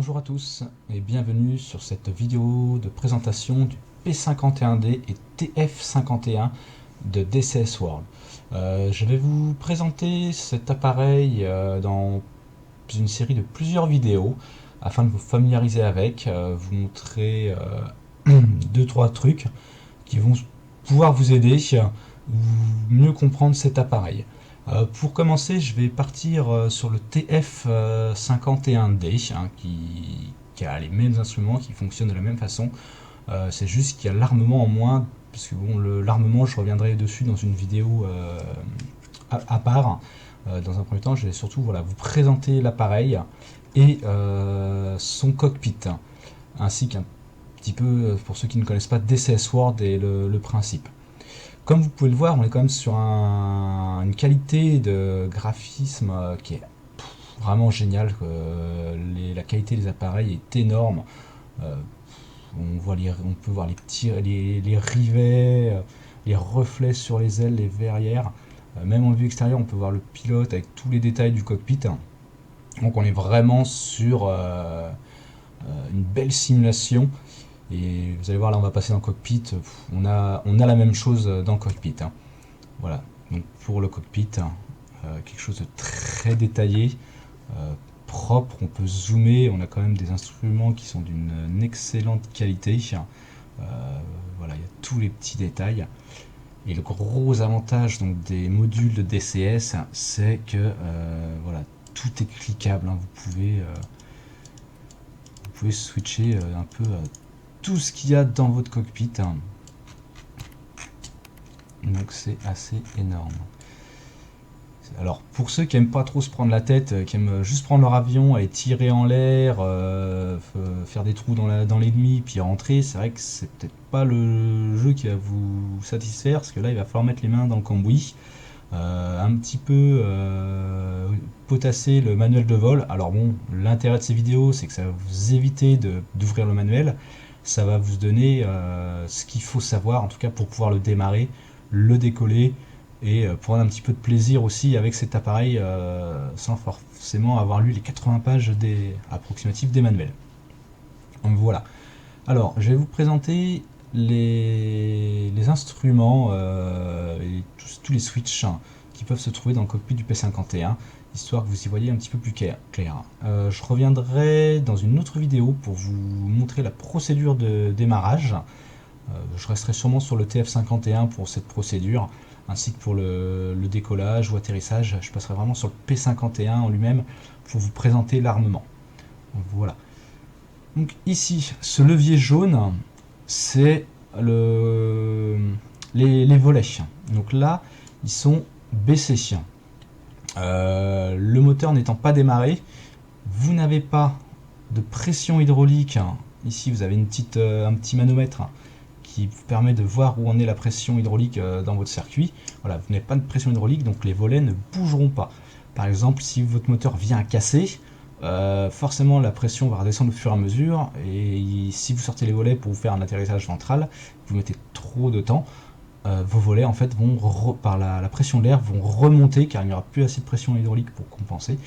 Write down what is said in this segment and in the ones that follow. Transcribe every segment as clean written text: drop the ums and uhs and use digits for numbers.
Bonjour à tous et bienvenue sur cette vidéo de présentation du P51D et TF51 de DCS World. Je vais vous présenter cet appareil dans une série de plusieurs vidéos afin de vous familiariser avec, vous montrer 2-3 trucs qui vont pouvoir vous aider à mieux comprendre cet appareil. Pour commencer, je vais partir sur le TF51D qui a les mêmes instruments, qui fonctionnent de la même façon. C'est juste qu'il y a l'armement en moins, parce que bon, l'armement, je reviendrai dessus dans une vidéo à part. Dans un premier temps, je vais surtout vous présenter l'appareil et son cockpit, ainsi qu'un petit peu, pour ceux qui ne connaissent pas, DCS World et le principe. Comme vous pouvez le voir, on est quand même sur une qualité de graphisme qui est vraiment géniale. La qualité des appareils est énorme. On peut voir les rivets, les reflets sur les ailes, les verrières. Même en vue extérieure, on peut voir le pilote avec tous les détails du cockpit. Donc on est vraiment sur une belle simulation. Et vous allez voir, là on va passer dans le cockpit, on a la même chose dans le cockpit. Voilà, donc pour le cockpit, quelque chose de très détaillé, propre, on peut zoomer, on a quand même des instruments qui sont d'une excellente qualité. Voilà, il y a tous les petits détails. Et le gros avantage donc, des modules de DCS, c'est que voilà, tout est cliquable, vous pouvez switcher un peu tout ce qu'il y a dans votre cockpit, donc c'est assez énorme. Alors pour ceux qui aiment pas trop se prendre la tête, qui aiment juste prendre leur avion et tirer en l'air, faire des trous dans l'ennemi puis rentrer, c'est vrai que c'est peut-être pas le jeu qui va vous satisfaire, parce que là il va falloir mettre les mains dans le cambouis, un petit peu potasser le manuel de vol. Alors bon, l'intérêt de ces vidéos, c'est que ça va vous éviter d'ouvrir le manuel. Ça va vous donner ce qu'il faut savoir, en tout cas pour pouvoir le démarrer, le décoller et prendre un petit peu de plaisir aussi avec cet appareil sans forcément avoir lu les 80 pages approximatives des manuels. Donc voilà. Alors, je vais vous présenter les instruments et tous les switches qui peuvent se trouver dans le cockpit du P51, histoire que vous y voyez un petit peu plus clair. Je reviendrai dans une autre vidéo pour vous montrer la procédure de démarrage. Je resterai sûrement sur le TF51 pour cette procédure, ainsi que pour le décollage ou atterrissage. Je passerai vraiment sur le P51 en lui-même pour vous présenter l'armement. Voilà. Donc ici, ce levier jaune, c'est les volets. Donc là, ils sont baissés. Le moteur n'étant pas démarré, vous n'avez pas de pression hydraulique. Ici vous avez un petit manomètre qui vous permet de voir où en est la pression hydraulique dans votre circuit. Voilà, vous n'avez pas de pression hydraulique, donc les volets ne bougeront pas. Par exemple, si votre moteur vient à casser, forcément la pression va redescendre au fur et à mesure, et si vous sortez les volets pour vous faire un atterrissage ventral, vous mettez trop de temps, vos volets en fait vont par la pression de l'air vont remonter, car il n'y aura plus assez de pression hydraulique pour compenser,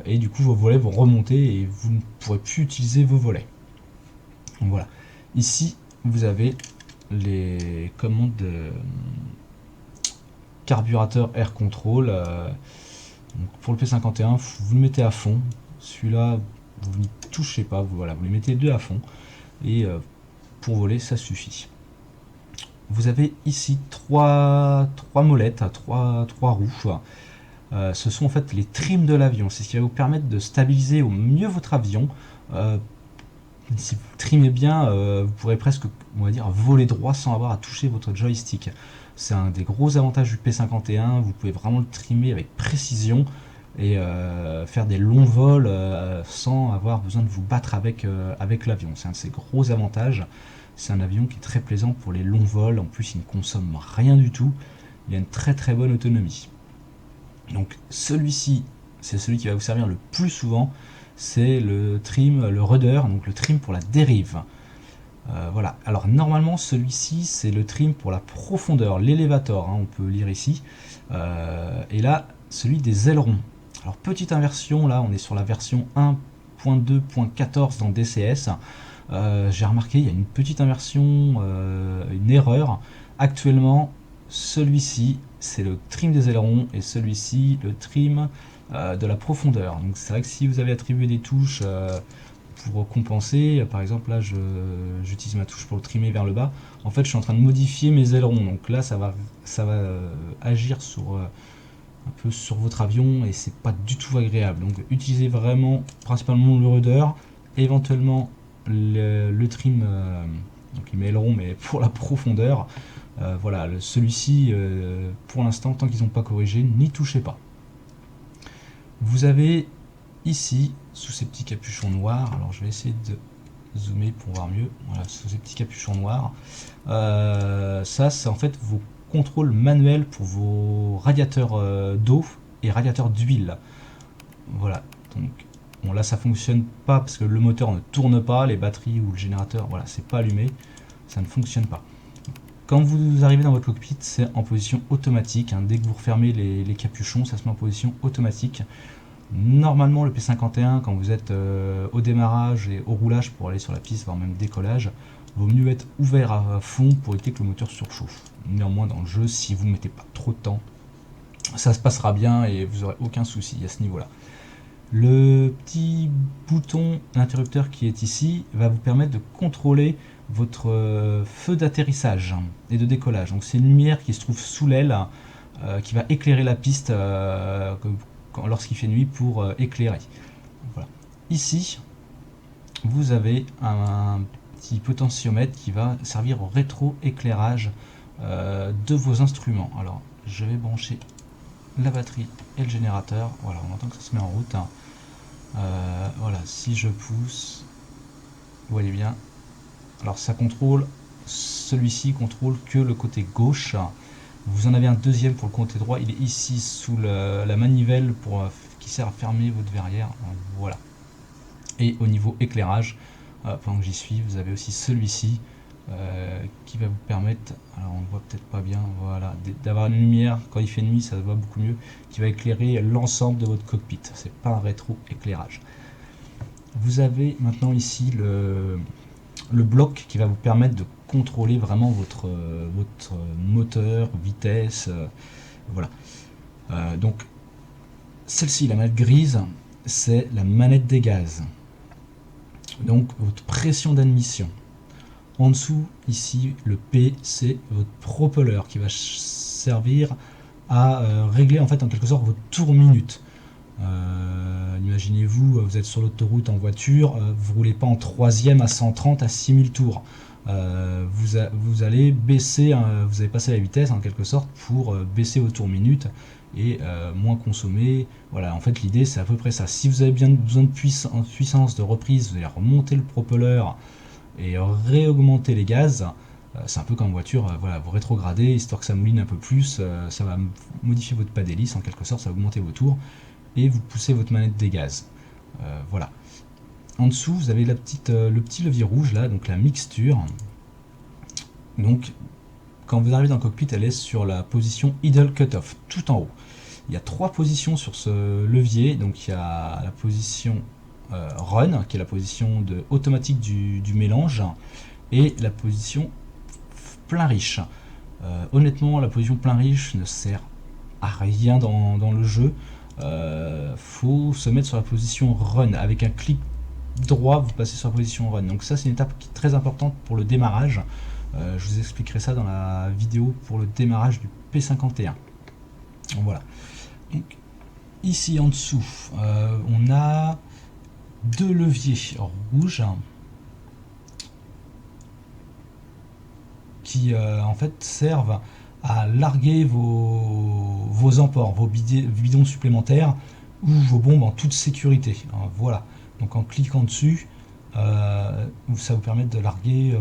et du coup vos volets vont remonter et vous ne pourrez plus utiliser vos volets. Donc voilà, ici vous avez les commandes de carburateur air control. Donc pour le P51, vous le mettez à fond, celui-là vous n'y touchez pas, vous les mettez deux à fond, et pour voler ça suffit. Vous avez ici trois molettes, trois roues. Ce sont en fait les trims de l'avion. C'est ce qui va vous permettre de stabiliser au mieux votre avion. Si vous trimez bien, vous pourrez presque, on va dire, voler droit sans avoir à toucher votre joystick. C'est un des gros avantages du P51. Vous pouvez vraiment le trimer avec précision et faire des longs vols sans avoir besoin de vous battre avec l'avion. C'est un de ses gros avantages. C'est un avion qui est très plaisant pour les longs vols. En plus, il ne consomme rien du tout. Il a une très bonne autonomie. Donc celui-ci, c'est celui qui va vous servir le plus souvent. C'est le trim, le rudder, donc le trim pour la dérive. Voilà. Alors normalement, celui-ci, c'est le trim pour la profondeur, l'élévateur. On peut lire ici. Et là, celui des ailerons. Alors petite inversion, là, on est sur la version 1. 1.2.14 dans DCS. J'ai remarqué il y a une petite inversion, une erreur. Actuellement, celui-ci c'est le trim des ailerons et celui-ci le trim de la profondeur. Donc c'est vrai que si vous avez attribué des touches pour compenser, par exemple là j'utilise ma touche pour le trimer vers le bas, en fait je suis en train de modifier mes ailerons, donc là ça va agir sur un peu sur votre avion et c'est pas du tout agréable. Donc utilisez vraiment principalement le rudder, éventuellement le trim, donc les ailerons, mais pour la profondeur. Voilà, celui-ci pour l'instant, tant qu'ils n'ont pas corrigé, n'y touchez pas. Vous avez ici, sous ces petits capuchons noirs, alors je vais essayer de zoomer pour voir mieux, voilà, sous ces petits capuchons noirs, ça c'est en fait vos contrôles manuels pour vos radiateurs d'eau et radiateurs d'huile. Voilà, donc bon, là ça fonctionne pas parce que le moteur ne tourne pas, les batteries ou le générateur, voilà, c'est pas allumé, ça ne fonctionne pas. Quand vous arrivez dans votre cockpit, c'est en position automatique, hein. Dès que vous refermez les capuchons, ça se met en position automatique. Normalement, le P51, quand vous êtes au démarrage et au roulage pour aller sur la piste, voire même décollage, vaut mieux être ouvert à fond pour éviter que le moteur surchauffe. Néanmoins, dans le jeu, si vous ne mettez pas trop de temps, ça se passera bien et vous n'aurez aucun souci à ce niveau-là. Le petit bouton interrupteur qui est ici va vous permettre de contrôler votre feu d'atterrissage et de décollage. Donc c'est une lumière qui se trouve sous l'aile qui va éclairer la piste lorsqu'il fait nuit pour éclairer. Voilà. Ici, vous avez un petit potentiomètre qui va servir au rétro-éclairage de vos instruments. Alors, je vais brancher la batterie et le générateur. Voilà, on entend que ça se met en route. Voilà, si je pousse, vous voyez bien. Alors ça contrôle, celui-ci contrôle que le côté gauche. Vous en avez un deuxième pour le côté droit, il est ici sous la manivelle qui sert à fermer votre verrière. Voilà. Et au niveau éclairage, pendant que j'y suis, vous avez aussi celui-ci qui va vous permettre, alors on ne voit peut-être pas bien, voilà, d'avoir une lumière, quand il fait nuit ça se voit beaucoup mieux, qui va éclairer l'ensemble de votre cockpit. C'est pas un rétro-éclairage. Vous avez maintenant ici le bloc qui va vous permettre de contrôler vraiment votre moteur, vitesse, voilà. Donc celle-ci, la manette grise, c'est la manette des gaz. Donc votre pression d'admission. En dessous, ici, le P, c'est votre propeller qui va servir à régler en fait en quelque sorte votre tour minute. Imaginez-vous, vous êtes sur l'autoroute en voiture, vous roulez pas en troisième à 130 à 6000 tours. Vous allez baisser, vous allez passer la vitesse en quelque sorte pour baisser vos tours minutes et moins consommer. Voilà, en fait l'idée c'est à peu près ça. Si vous avez bien besoin de puissance de reprise, vous allez remonter le propeller et réaugmenter les gaz. C'est un peu comme en voiture, voilà, vous rétrogradez histoire que ça mouline un peu plus, ça va modifier votre pas d'hélice en quelque sorte, ça va augmenter vos tours et vous poussez votre manette des gaz. Voilà. En dessous, vous avez le petit levier rouge là, donc la mixture. Donc, quand vous arrivez dans le cockpit, elle est sur la position idle cutoff, tout en haut. Il y a 3 positions sur ce levier. Donc, il y a la position run, qui est la position automatique du mélange, et la position plein riche. Honnêtement, la position plein riche ne sert à rien dans le jeu. Faut se mettre sur la position run avec un clic droit, vous passez sur la position run. Donc ça c'est une étape qui est très importante pour le démarrage. Je vous expliquerai ça dans la vidéo pour le démarrage du P51. Voilà. Donc, ici en dessous, on a 2 leviers rouges qui en fait servent à larguer vos emports, vos bidons supplémentaires ou vos bombes en toute sécurité. Voilà. Donc en cliquant dessus, ça vous permet de larguer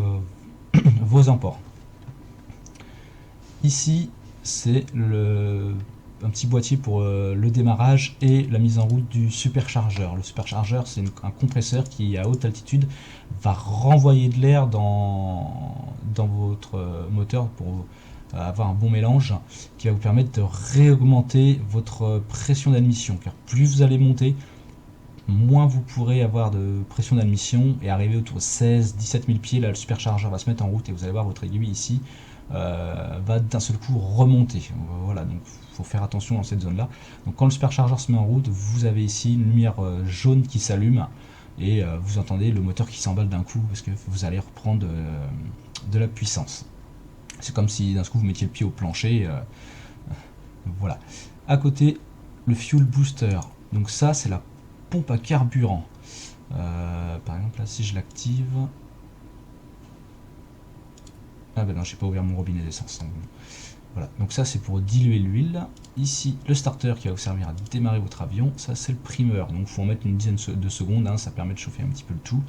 vos emports. Ici, c'est un petit boîtier pour le démarrage et la mise en route du superchargeur. Le superchargeur, c'est un compresseur qui, à haute altitude, va renvoyer de l'air dans votre moteur pour avoir un bon mélange qui va vous permettre de réaugmenter votre pression d'admission. Car plus vous allez monter, moins vous pourrez avoir de pression d'admission et arriver autour de 16-17 000 pieds, là le superchargeur va se mettre en route et vous allez voir votre aiguille ici va d'un seul coup remonter. Voilà, donc il faut faire attention dans cette zone là. Donc quand le superchargeur se met en route, vous avez ici une lumière jaune qui s'allume et vous entendez le moteur qui s'emballe d'un coup parce que vous allez reprendre de la puissance. C'est comme si d'un coup vous mettiez le pied au plancher. Voilà. À côté, le fuel booster. Donc ça c'est la pompe à carburant. Par exemple là si je l'active, ah ben non, j'ai pas ouvert mon robinet d'essence. Voilà, donc ça c'est pour diluer l'huile. Ici le starter qui va vous servir à démarrer votre avion. Ça c'est le primeur, donc il faut en mettre une dizaine de secondes, hein, ça permet de chauffer un petit peu le tout.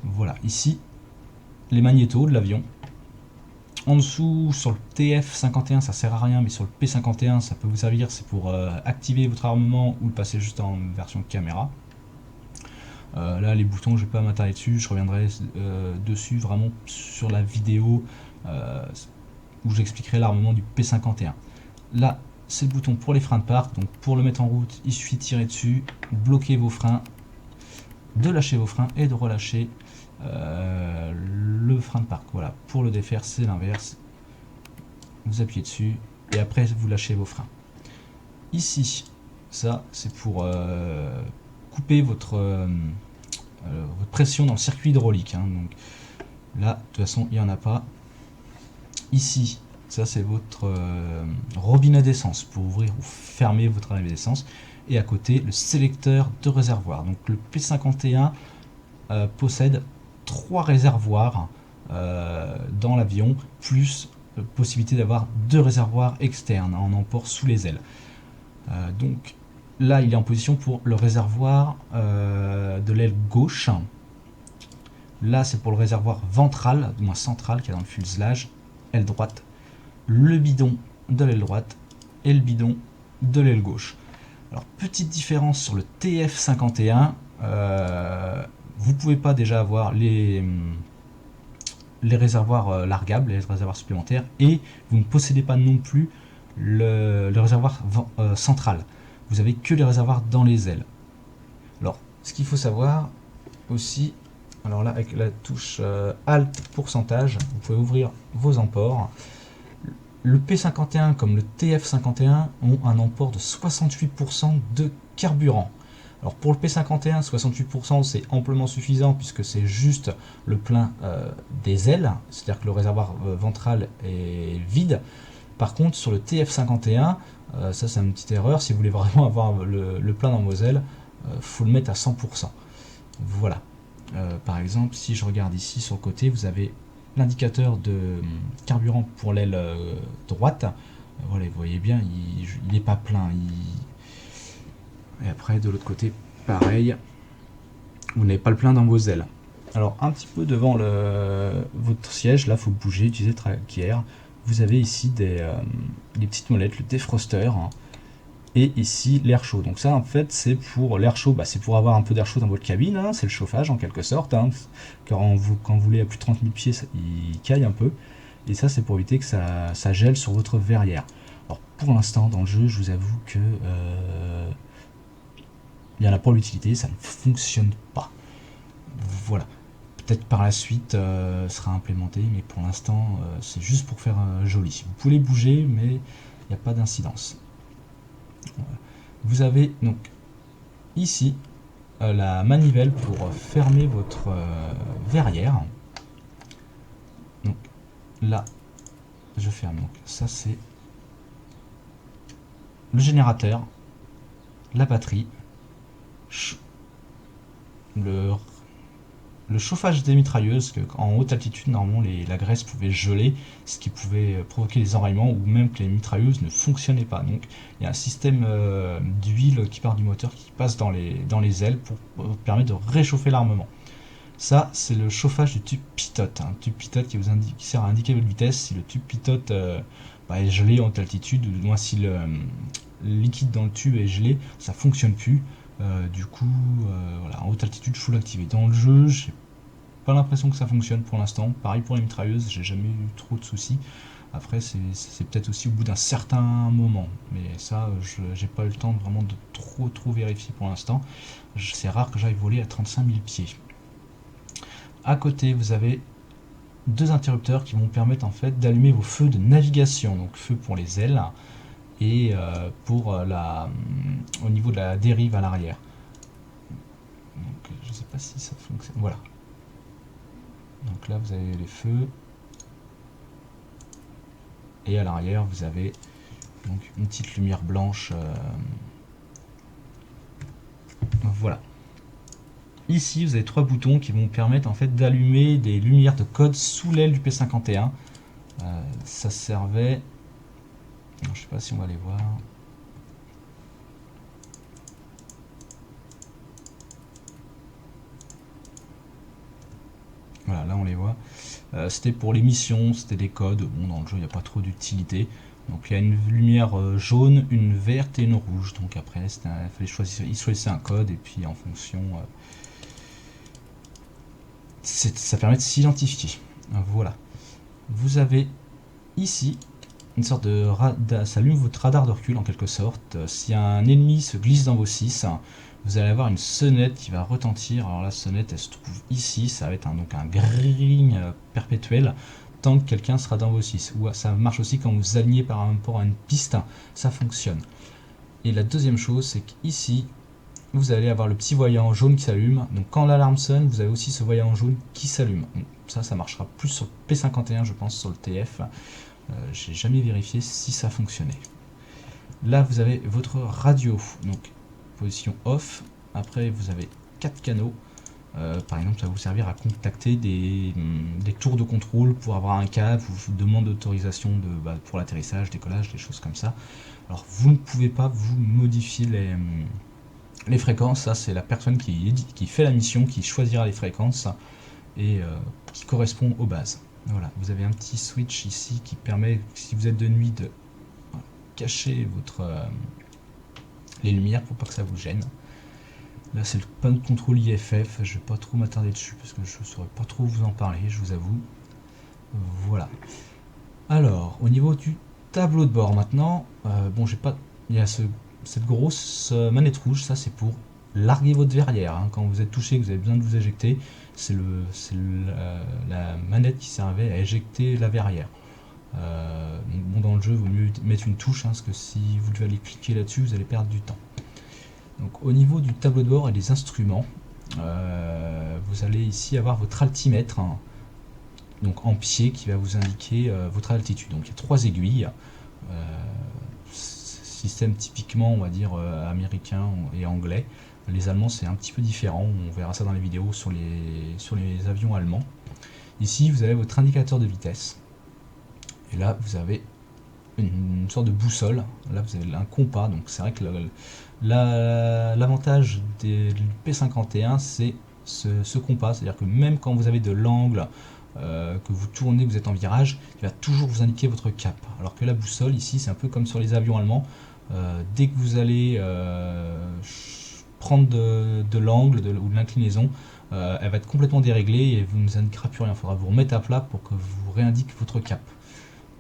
Voilà, ici les magnétos de l'avion. En dessous, sur le TF51, ça sert à rien, mais sur le P51, ça peut vous servir, c'est pour activer votre armement ou le passer juste en version caméra. Là, les boutons, je ne vais pas m'attarder dessus, je reviendrai dessus vraiment sur la vidéo où j'expliquerai l'armement du P51. Là, c'est le bouton pour les freins de parc, donc pour le mettre en route, il suffit de tirer dessus, bloquer vos freins, de lâcher vos freins et de relâcher le frein de parc. Voilà, pour le défaire c'est l'inverse, vous appuyez dessus et après vous lâchez vos freins. Ici ça c'est pour couper votre pression dans le circuit hydraulique, hein. Donc là de toute façon il n'y en a pas. Ici ça c'est votre robinet d'essence pour ouvrir ou fermer votre arrivée d'essence, et à côté le sélecteur de réservoir. Donc le P51 possède 3 réservoirs dans l'avion, plus possibilité d'avoir 2 réservoirs externes en emport sous les ailes. Donc là il est en position pour le réservoir de l'aile gauche. Là c'est pour le réservoir ventral, du moins central, qui est dans le fuselage, aile droite, le bidon de l'aile droite et le bidon de l'aile gauche. Alors petite différence sur le TF51, vous pouvez pas déjà avoir les réservoirs largables, les réservoirs supplémentaires, et vous ne possédez pas non plus le réservoir central. Vous avez que les réservoirs dans les ailes. Alors, ce qu'il faut savoir aussi, alors là avec la touche Alt pourcentage, vous pouvez ouvrir vos emports. Le P51 comme le TF51 ont un emport de 68% de carburant. Alors pour le P51, 68% c'est amplement suffisant puisque c'est juste le plein des ailes, c'est-à-dire que le réservoir ventral est vide. Par contre sur le TF51, ça c'est une petite erreur, si vous voulez vraiment avoir le plein dans vos ailes, faut le mettre à 100%. Voilà. Par exemple, si je regarde ici sur le côté, vous avez l'indicateur de carburant pour l'aile droite. Voilà, vous voyez bien, il n'est pas plein. Et après, de l'autre côté, pareil, vous n'avez pas le plein dans vos ailes. Alors, un petit peu devant votre siège, là, il faut bouger, utiliser traquière. Vous avez ici des petites molettes, le défroster, hein, et ici l'air chaud. Donc ça, en fait, c'est pour l'air chaud, c'est pour avoir un peu d'air chaud dans votre cabine, hein, c'est le chauffage en quelque sorte, hein, car quand vous voulez à plus de 30 000 pieds, il caille un peu. Et ça, c'est pour éviter que ça gèle sur votre verrière. Alors, pour l'instant, dans le jeu, je vous avoue que il y en a pour l'utilité, ça ne fonctionne pas. Voilà. Peut-être par la suite sera implémenté, mais pour l'instant c'est juste pour faire joli. Vous pouvez bouger, mais il n'y a pas d'incidence. Voilà. Vous avez donc ici la manivelle pour fermer votre verrière. Donc là, je ferme. Donc ça c'est le générateur, la batterie, le chauffage des mitrailleuses, que en haute altitude normalement la graisse pouvait geler, ce qui pouvait provoquer des enraillements ou même que les mitrailleuses ne fonctionnaient pas. Donc il y a un système d'huile qui part du moteur qui passe dans les ailes pour permettre de réchauffer l'armement. Ça c'est le chauffage du tube pitot, un tube pitot qui sert à indiquer votre vitesse. Si le tube pitot est gelé en haute altitude, ou du moins si le liquide dans le tube est gelé, ça fonctionne plus. Du coup, voilà, en haute altitude, il faut l'activer. Dans le jeu, j'ai pas l'impression que ça fonctionne pour l'instant. Pareil pour les mitrailleuses, j'ai jamais eu trop de soucis. Après, c'est peut-être aussi au bout d'un certain moment. Mais ça, j'ai pas eu le temps vraiment de trop vérifier pour l'instant. C'est rare que j'aille voler à 35 000 pieds. À côté, vous avez deux interrupteurs qui vont permettre en fait d'allumer vos feux de navigation. Donc feu pour les ailes et pour au niveau de la dérive à l'arrière. Donc je sais pas si ça fonctionne. Voilà. Donc là, vous avez les feux. Et à l'arrière, vous avez donc une petite lumière blanche. Voilà. Ici, vous avez trois boutons qui vont permettre en fait d'allumer des lumières de code sous l'aile du P51. Ça servait. Je sais pas si on va les voir. Voilà, là on les voit. C'était pour les missions, c'était des codes. Bon, dans le jeu, il n'y a pas trop d'utilité. Donc il y a une lumière jaune, une verte et une rouge. Donc après, il fallait choisir, il choisissait un code et puis en fonction, ça permet de s'identifier. Voilà. Vous avez ici une sorte de ça allume votre radar de recul en quelque sorte. Si un ennemi se glisse dans vos 6, vous allez avoir une sonnette qui va retentir. Alors la sonnette, elle se trouve ici. Ça va être donc un gring perpétuel tant que quelqu'un sera dans vos 6. Ou ça marche aussi quand vous alignez par rapport à une piste. Ça fonctionne. Et la deuxième chose, c'est qu'ici, vous allez avoir le petit voyant jaune qui s'allume. Donc quand l'alarme sonne, vous avez aussi ce voyant jaune qui s'allume. Ça marchera plus sur le P51, je pense, sur le TF. J'ai jamais vérifié si ça fonctionnait. Là, vous avez votre radio. Donc position off. Après, vous avez 4 canaux. Par exemple, ça va vous servir à contacter des tours de contrôle pour avoir un cap ou vous demande d'autorisation pour l'atterrissage, décollage, des choses comme ça. Alors, vous ne pouvez pas vous modifier les fréquences. Ça, c'est la personne qui fait la mission qui choisira les fréquences et qui correspond aux bases. Voilà, vous avez un petit switch ici qui permet, si vous êtes de nuit, de cacher les lumières pour pas que ça vous gêne. Là, c'est le panneau de contrôle IFF. Je vais pas trop m'attarder dessus parce que je ne saurais pas trop vous en parler, je vous avoue. Voilà. Alors, au niveau du tableau de bord maintenant, bon, j'ai pas. Il y a cette grosse manette rouge, ça c'est pour larguer votre verrière. Hein. Quand vous êtes touché, que vous avez besoin de vous éjecter, c'est la manette qui servait à éjecter la verrière. Bon, dans le jeu, il vaut mieux mettre une touche, hein, parce que si vous devez aller cliquer là-dessus, vous allez perdre du temps. Donc, au niveau du tableau de bord et des instruments, vous allez ici avoir votre altimètre, hein, donc en pied, qui va vous indiquer votre altitude. Donc il y a 3 aiguilles, système typiquement, on va dire, américain et anglais. Les Allemands, c'est un petit peu différent, on verra ça dans les vidéos sur les avions allemands. Ici, vous avez votre indicateur de vitesse. Et là, vous avez une sorte de boussole. Là, vous avez un compas. Donc, c'est vrai que l'avantage du P51, c'est ce compas. C'est-à-dire que même quand vous avez de l'angle, que vous tournez, que vous êtes en virage, il va toujours vous indiquer votre cap. Alors que la boussole, ici, c'est un peu comme sur les avions allemands. Dès que vous allez prendre de l'angle ou de l'inclinaison, elle va être complètement déréglée et vous ne vous indiquera plus rien. Il faudra vous remettre à plat pour que vous réindique votre cap.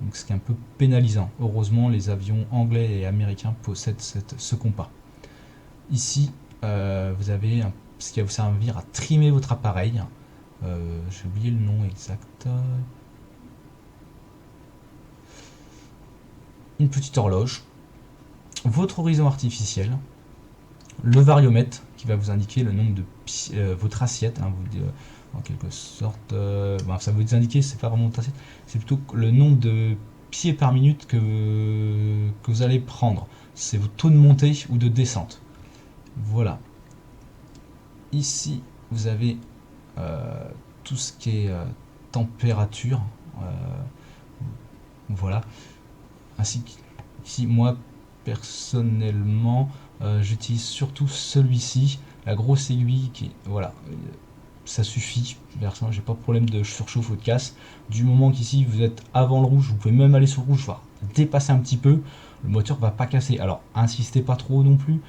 Donc, ce qui est un peu pénalisant. Heureusement, les avions anglais et américains possèdent ce compas. Ici, vous avez ce qui va vous servir à trimer votre appareil. J'ai oublié le nom exact. Une petite horloge. Votre horizon artificiel. Le variomètre qui va vous indiquer le nombre de votre assiette. Hein, en quelque sorte, ça va vous indiquer, c'est pas vraiment votre assiette, c'est plutôt le nombre de pieds par minute que vous allez prendre. C'est votre taux de montée ou de descente. Voilà. Ici, vous avez tout ce qui est température. Voilà. Ainsi qu'ici, moi, personnellement, j'utilise surtout celui-ci, la grosse aiguille qui, voilà, ça suffit. Personnellement, j'ai pas de problème de surchauffe ou de casse. Du moment qu'ici vous êtes avant le rouge, vous pouvez même aller sur le rouge, voire dépasser un petit peu, le moteur va pas casser. Alors, insistez pas trop non plus.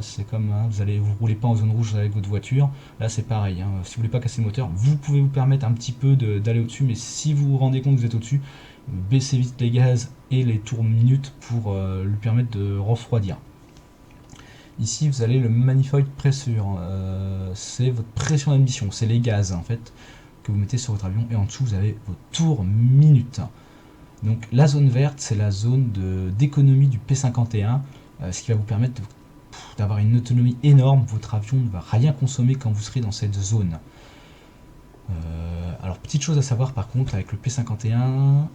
C'est comme hein, vous roulez pas en zone rouge avec votre voiture. Là, c'est pareil. Hein. Si vous voulez pas casser le moteur, vous pouvez vous permettre un petit peu d'aller au-dessus, mais si vous vous rendez compte que vous êtes au-dessus, baisser vite les gaz et les tours minutes pour lui permettre de refroidir. Ici, vous avez le manifold pressure, c'est votre pression d'admission, c'est les gaz en fait que vous mettez sur votre avion, et en dessous vous avez vos tours minutes. Donc la zone verte, c'est la zone d'économie du P51, ce qui va vous permettre d'avoir une autonomie énorme. Votre avion ne va rien consommer quand vous serez dans cette zone. Alors petite chose à savoir par contre avec le P51,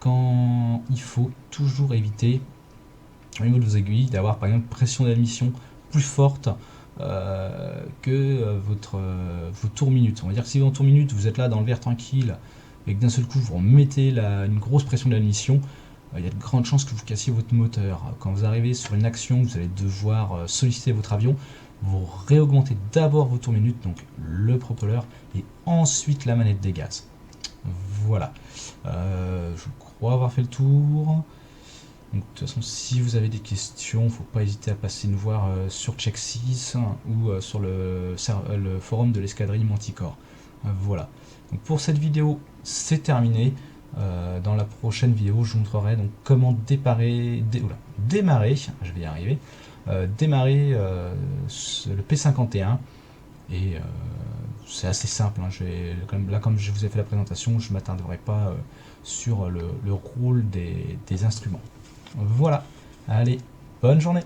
quand il faut toujours éviter au niveau de vos aiguilles d'avoir par exemple pression d'admission plus forte que vos tours minutes. On va dire que si en tour minute vous êtes là dans le vert tranquille et que d'un seul coup vous remettez une grosse pression d'admission, il y a de grandes chances que vous cassiez votre moteur. Quand vous arrivez sur une action, vous allez devoir solliciter votre avion, vous réaugmentez d'abord vos tours minutes, donc le propelleur, et ensuite la manette des gaz. Voilà. Je crois avoir fait le tour. Donc, de toute façon, si vous avez des questions, il ne faut pas hésiter à passer nous voir sur Check 6 ou sur le forum de l'escadrille Manticore. Voilà. Donc, pour cette vidéo, c'est terminé. Dans la prochaine vidéo, je vous montrerai donc comment démarrer, je vais y arriver, démarrer le P51. Et c'est assez simple, hein. Là, comme je vous ai fait la présentation, je ne m'attarderai pas sur le rôle des instruments. Voilà, allez, bonne journée.